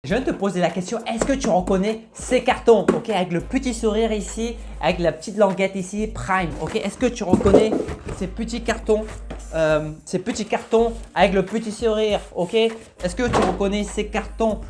Je viens de te poser la question, est-ce que tu reconnais ces cartons, ok, avec le petit sourire ici, avec la petite languette ici, Prime, ok. Est-ce que tu reconnais ces petits cartons avec le petit sourire, ok. Est-ce que tu reconnais ces cartons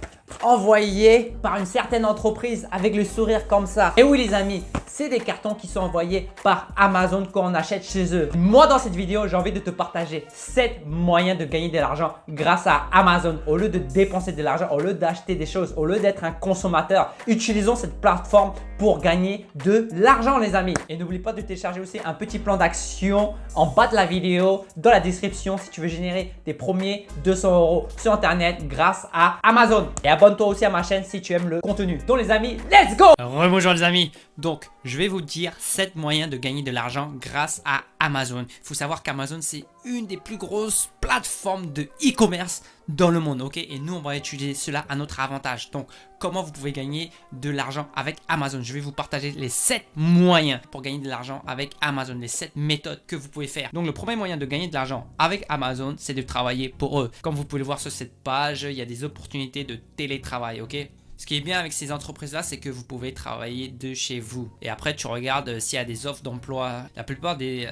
envoyés par une certaine entreprise avec le sourire comme ça? Et oui les amis, c'est des cartons qui sont envoyés par Amazon quand on achète chez eux. Moi dans cette vidéo, j'ai envie de te partager 7 moyens de gagner de l'argent grâce à Amazon. Au lieu de dépenser de l'argent, au lieu d'acheter des choses, au lieu d'être un consommateur, utilisons cette plateforme pour gagner de l'argent les amis. Et n'oublie pas de télécharger aussi un petit plan d'action en bas de la vidéo, dans la description si tu veux générer tes premiers 200 € sur internet grâce à Amazon. Et abonne-toi aussi à ma chaîne si tu aimes le contenu. Donc les amis, let's go! Rebonjour les amis. Donc je vais vous dire 7 moyens de gagner de l'argent grâce à Amazon. Il faut savoir qu'Amazon c'est une des plus grosses plateformes de e-commerce dans le monde, ok? Et nous on va utiliser cela à notre avantage. Donc comment vous pouvez gagner de l'argent avec Amazon? Je vais vous partager les 7 moyens pour gagner de l'argent avec Amazon, les 7 méthodes que vous pouvez faire. Donc le premier moyen de gagner de l'argent avec Amazon, c'est de travailler pour eux. Comme vous pouvez le voir sur cette page, il y a des opportunités de télétravail, ok? Ce qui est bien avec ces entreprises-là, c'est que vous pouvez travailler de chez vous. Et après, tu regardes s'il y a des offres d'emploi. La plupart des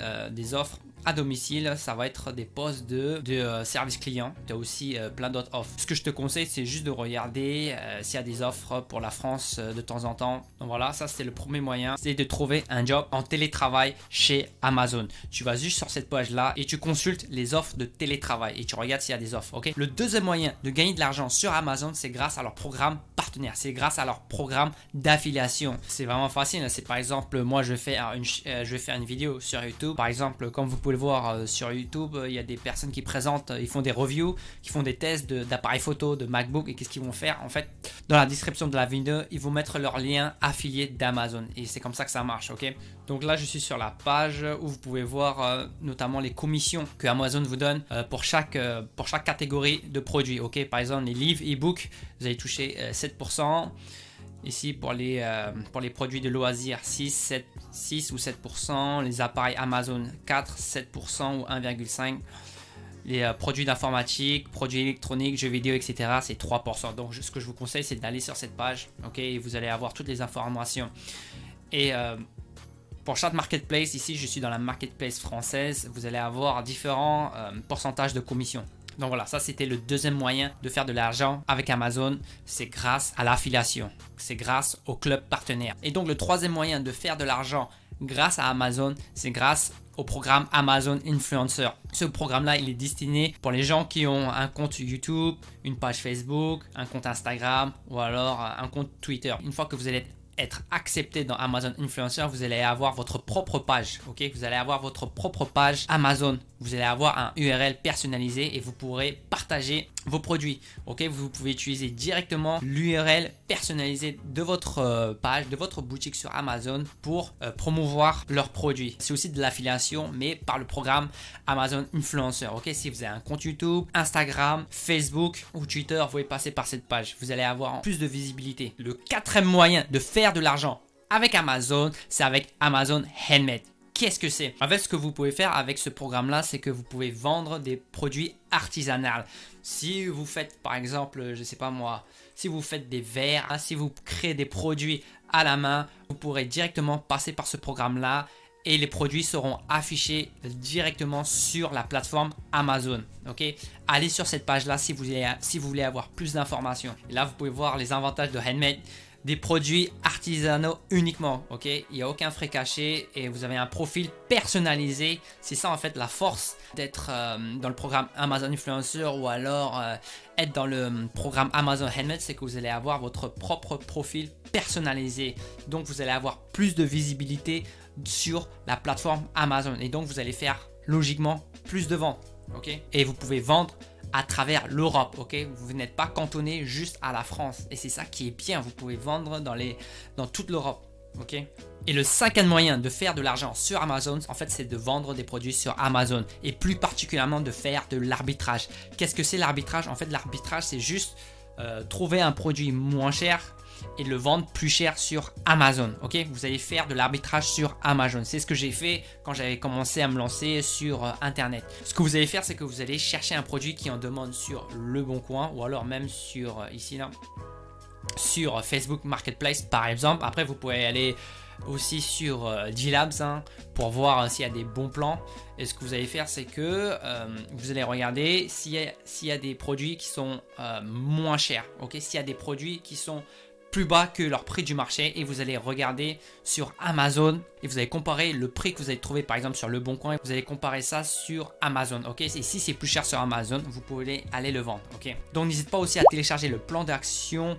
offres à domicile, ça va être des postes de service client. Tu as aussi plein d'autres offres. Ce que je te conseille, c'est juste de regarder s'il y a des offres pour la France de temps en temps. Donc voilà, ça c'est le premier moyen. C'est de trouver un job en télétravail chez Amazon. Tu vas juste sur cette page-là et tu consultes les offres de télétravail et tu regardes s'il y a des offres. Ok. Le deuxième moyen de gagner de l'argent sur Amazon, c'est grâce à leur programme partenaire. C'est grâce à leur programme d'affiliation. C'est vraiment facile. C'est par exemple, moi je vais faire une vidéo sur YouTube. Par exemple, comme vous pouvez le voir sur YouTube, il y a des personnes qui présentent, ils font des reviews, qui font des tests d'appareils photo, de MacBook. Et qu'est-ce qu'ils vont faire? En fait, dans la description de la vidéo, ils vont mettre leur lien affilié d'Amazon. Et c'est comme ça que ça marche, ok? Donc là, je suis sur la page où vous pouvez voir notamment les commissions que Amazon vous donne pour chaque catégorie de produits, ok? Par exemple, les livres, e-books, vous allez toucher 7%. Ici, pour les produits de loisirs, 6 ou 7%. Les appareils Amazon, 4, 7% ou 1,5%. Les produits d'informatique, produits électroniques, jeux vidéo, etc. c'est 3%. Donc, ce que je vous conseille, c'est d'aller sur cette page. Ok, et vous allez avoir toutes les informations. Et pour chaque marketplace, ici, je suis dans la marketplace française. Vous allez avoir différents pourcentages de commission. Donc voilà, ça c'était le deuxième moyen de faire de l'argent avec Amazon, c'est grâce à l'affiliation, c'est grâce au club partenaire. Et donc le troisième moyen de faire de l'argent grâce à Amazon, c'est grâce au programme Amazon Influencer. Ce programme-là, il est destiné pour les gens qui ont un compte YouTube, une page Facebook, un compte Instagram ou alors un compte Twitter. Une fois que vous allez être accepté dans Amazon Influencer, vous allez avoir votre propre page, ok? Vous allez avoir votre propre page Amazon. Vous allez avoir un URL personnalisé et vous pourrez partager vos produits, ok? Vous pouvez utiliser directement l'URL personnalisé de votre page, de votre boutique sur Amazon pour promouvoir leurs produits. C'est aussi de l'affiliation, mais par le programme Amazon Influencer, ok? Si vous avez un compte YouTube, Instagram, Facebook ou Twitter, vous pouvez passer par cette page. Vous allez avoir plus de visibilité. Le quatrième moyen de faire de l'argent avec Amazon, c'est avec Amazon Handmade. Qu'est-ce que c'est? En fait, ce que vous pouvez faire avec ce programme-là, c'est que vous pouvez vendre des produits artisanaux. Si vous faites, par exemple, je ne sais pas moi, si vous faites des verres, si vous créez des produits à la main, vous pourrez directement passer par ce programme-là et les produits seront affichés directement sur la plateforme Amazon. Ok, allez sur cette page-là si vous voulez avoir plus d'informations. Et là, vous pouvez voir les avantages de Handmade. Des produits artisanaux uniquement, ok? Il n'y a aucun frais caché et vous avez un profil personnalisé. C'est ça en fait la force d'être dans le programme Amazon Influencer ou alors être dans le programme Amazon Handmade, c'est que vous allez avoir votre propre profil personnalisé. Donc vous allez avoir plus de visibilité sur la plateforme Amazon et donc vous allez faire logiquement plus de ventes, ok? Et vous pouvez vendre à travers l'Europe, ok? Vous n'êtes pas cantonné juste à la France et c'est ça qui est bien, vous pouvez vendre dans toute l'Europe, ok? Et le cinquième moyen de faire de l'argent sur Amazon, en fait, c'est de vendre des produits sur Amazon et plus particulièrement de faire de l'arbitrage. Qu'est-ce que c'est l'arbitrage? En fait, l'arbitrage, c'est juste trouver un produit moins cher et le vendre plus cher sur Amazon. Ok, vous allez faire de l'arbitrage sur Amazon. C'est ce que j'ai fait quand j'avais commencé à me lancer sur Internet. Ce que vous allez faire, c'est que vous allez chercher un produit qui en demande sur Le Bon Coin ou alors même sur ici là, sur Facebook Marketplace par exemple. Après, vous pouvez aller aussi sur G-Labs pour voir s'il y a des bons plans. Et ce que vous allez faire, c'est que vous allez regarder s'il y a des produits qui sont moins chers. Ok, s'il y a des produits qui sont plus bas que leur prix du marché, et vous allez regarder sur Amazon et vous allez comparer le prix que vous allez trouver par exemple sur Le Bon Coin et vous allez comparer ça sur Amazon. Ok, et si c'est plus cher sur Amazon, vous pouvez aller le vendre. Ok, donc n'hésite pas aussi à télécharger le plan d'action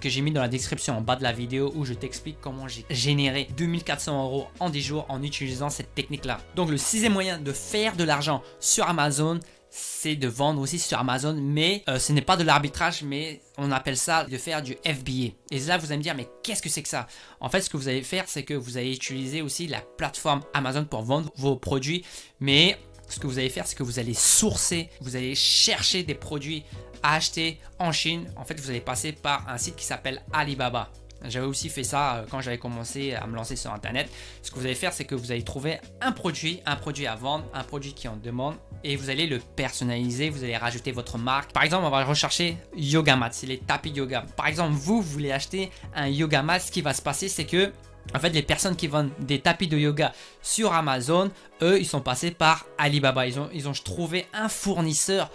que j'ai mis dans la description en bas de la vidéo où je t'explique comment j'ai généré 2400 € en 10 jours en utilisant cette technique là. Donc le sixième moyen de faire de l'argent sur Amazon, c'est de vendre aussi sur Amazon, mais ce n'est pas de l'arbitrage, mais on appelle ça de faire du FBA. Et là vous allez me dire, mais qu'est-ce que c'est que ça? En fait, ce que vous allez faire, c'est que vous allez utiliser aussi la plateforme Amazon pour vendre vos produits, mais ce que vous allez faire, c'est que vous allez sourcer, vous allez chercher des produits à acheter en Chine. En fait, vous allez passer par un site qui s'appelle Alibaba. J'avais aussi fait ça quand j'avais commencé à me lancer sur Internet. Ce que vous allez faire, c'est que vous allez trouver un produit à vendre, un produit qui en demande, et vous allez le personnaliser. Vous allez rajouter votre marque. Par exemple, on va rechercher yoga mat, c'est les tapis yoga. Par exemple, vous voulez acheter un yoga mat. Ce qui va se passer, c'est que en fait, les personnes qui vendent des tapis de yoga sur Amazon, eux, ils sont passés par Alibaba. Ils ont trouvé un fournisseur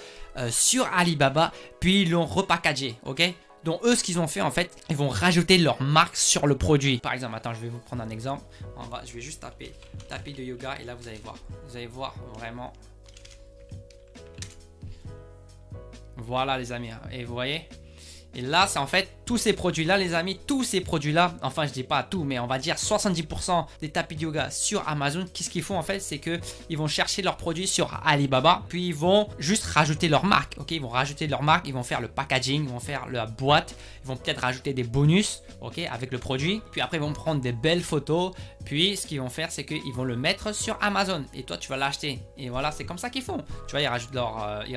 sur Alibaba, puis ils l'ont repackagé, ok? Donc eux, ce qu'ils ont fait, en fait, ils vont rajouter leur marque sur le produit. Par exemple, attends, je vais vous prendre un exemple. Je vais juste taper tapis de yoga et là, vous allez voir. Vous allez voir vraiment. Voilà, les amis. Et vous voyez? Et là, c'est en fait tous ces produits-là, les amis, tous ces produits-là, enfin je dis pas tout, mais on va dire 70% des tapis de yoga sur Amazon. Qu'est-ce qu'ils font en fait? C'est qu'ils vont chercher leurs produits sur Alibaba, puis ils vont juste rajouter leur marque. Ok, ils vont rajouter leur marque, ils vont faire le packaging, ils vont faire la boîte, ils vont peut-être rajouter des bonus, ok, avec le produit. Puis après, ils vont prendre des belles photos. Puis ce qu'ils vont faire, c'est qu'ils vont le mettre sur Amazon et toi, tu vas l'acheter. Et voilà, c'est comme ça qu'ils font. Tu vois, ils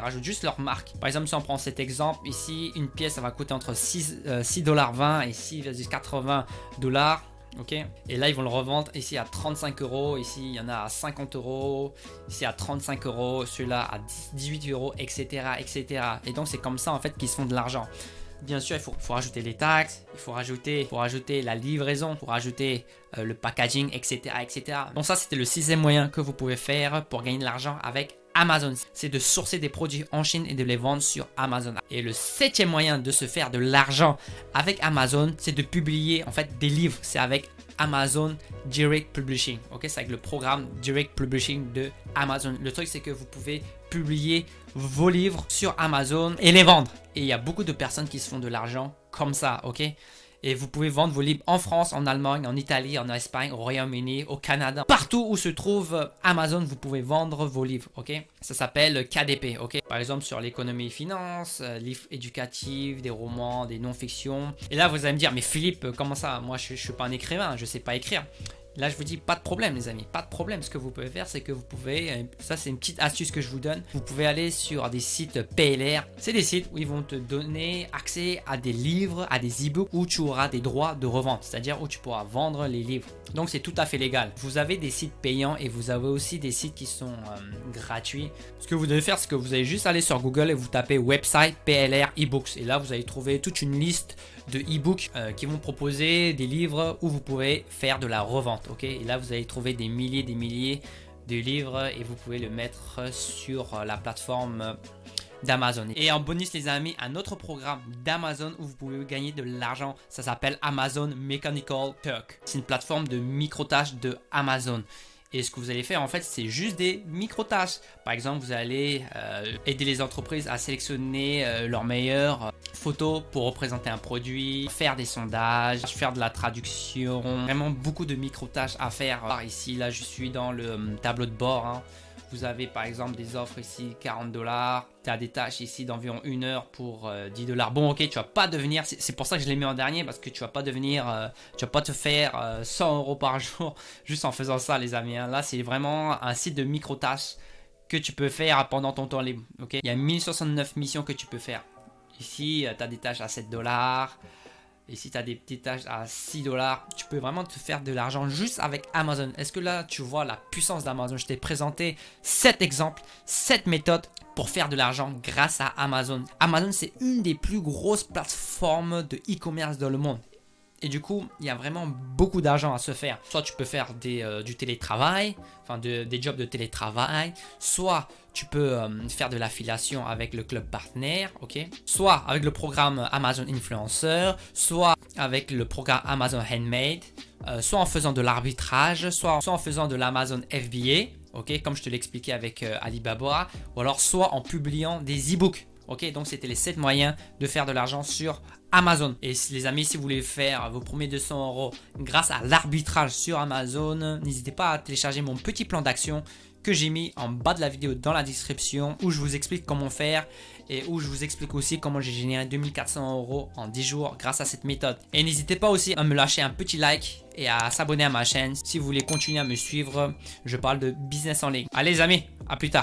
rajoutent juste leur marque. Par exemple, si on prend cet exemple ici, une pièce, ça va coûter entre 6,20 $ et 6,80 $. Ok, et là ils vont le revendre ici à 35 €, ici il y en a à 50 €, ici à 35 €, celui-là à 18 €, etc., etc. Et donc c'est comme ça en fait qu'ils se font de l'argent. Bien sûr, il faut rajouter les taxes, il faut rajouter la livraison, il faut rajouter le packaging, etc., etc. Donc ça, c'était le sixième moyen que vous pouvez faire pour gagner de l'argent avec Amazon. C'est de sourcer des produits en Chine et de les vendre sur Amazon. Et le septième moyen de se faire de l'argent avec Amazon, c'est de publier en fait des livres. C'est avec Amazon Direct Publishing. Ok, c'est avec le programme Direct Publishing de Amazon. Le truc, c'est que vous pouvez publier vos livres sur Amazon et les vendre. Et il y a beaucoup de personnes qui se font de l'argent comme ça, ok? Et vous pouvez vendre vos livres en France, en Allemagne, en Italie, en Espagne, au Royaume-Uni, au Canada. Partout où se trouve Amazon, vous pouvez vendre vos livres, ok? Ça s'appelle KDP, ok? Par exemple, sur l'économie et finance, livres éducatifs, des romans, des non-fictions. Et là, vous allez me dire, mais Philippe, comment ça? Moi, je ne suis pas un écrivain, je ne sais pas écrire. Là, je vous dis, pas de problème, les amis, pas de problème. Ce que vous pouvez faire, c'est que vous pouvez, ça c'est une petite astuce que je vous donne, vous pouvez aller sur des sites PLR. C'est des sites où ils vont te donner accès à des livres, à des e-books où tu auras des droits de revente, c'est-à-dire où tu pourras vendre les livres. Donc, c'est tout à fait légal. Vous avez des sites payants et vous avez aussi des sites qui sont gratuits. Ce que vous devez faire, c'est que vous allez juste aller sur Google et vous tapez website PLR e-books. Et là, vous allez trouver toute une liste de e-books qui vont proposer des livres où vous pouvez faire de la revente. Ok, et là vous allez trouver des milliers de livres et vous pouvez le mettre sur la plateforme d'Amazon. Et en bonus, les amis, un autre programme d'Amazon où vous pouvez gagner de l'argent, ça s'appelle Amazon Mechanical Turk. C'est une plateforme de micro-tâches de Amazon. Et ce que vous allez faire, en fait, c'est juste des micro-tâches. Par exemple, vous allez aider les entreprises à sélectionner leurs meilleures photos pour représenter un produit, faire des sondages, faire de la traduction. Vraiment beaucoup de micro-tâches à faire. Par ici, là, je suis dans le tableau de bord, hein. Vous avez par exemple des offres ici, 40 $. Tu as des tâches ici d'environ 1 heure pour 10 $. Bon, ok, tu vas pas devenir, c'est pour ça que je l'ai mis en dernier, parce que tu vas pas devenir, tu vas pas te faire 100 € par jour juste en faisant ça, les amis, hein. Là, c'est vraiment un site de micro-tâches que tu peux faire pendant ton temps libre. Ok, il y a 1069 missions que tu peux faire. Ici, tu as des tâches à 7 $. Et si tu as des petits tâches à 6 $, tu peux vraiment te faire de l'argent juste avec Amazon. Est-ce que là, tu vois la puissance d'Amazon? Je t'ai présenté 7 exemples, 7 méthodes pour faire de l'argent grâce à Amazon. Amazon, c'est une des plus grosses plateformes de e-commerce dans le monde. Et du coup, il y a vraiment beaucoup d'argent à se faire. Soit tu peux faire du télétravail, enfin des jobs de télétravail. Soit tu peux faire de l'affiliation avec le club partenaire, ok? Soit avec le programme Amazon Influencer, soit avec le programme Amazon Handmade, soit en faisant de l'arbitrage, soit en faisant de l'Amazon FBA, ok? Comme je te l'expliquais avec Alibaba, ou alors soit en publiant des e-books. Ok, donc c'était les 7 moyens de faire de l'argent sur Amazon. Et les amis, si vous voulez faire vos premiers 200 € grâce à l'arbitrage sur Amazon, n'hésitez pas à télécharger mon petit plan d'action que j'ai mis en bas de la vidéo dans la description où je vous explique comment faire et où je vous explique aussi comment j'ai généré 2400 € en 10 jours grâce à cette méthode. Et n'hésitez pas aussi à me lâcher un petit like et à s'abonner à ma chaîne si vous voulez continuer à me suivre. Je parle de business en ligne. Allez les amis, à plus tard.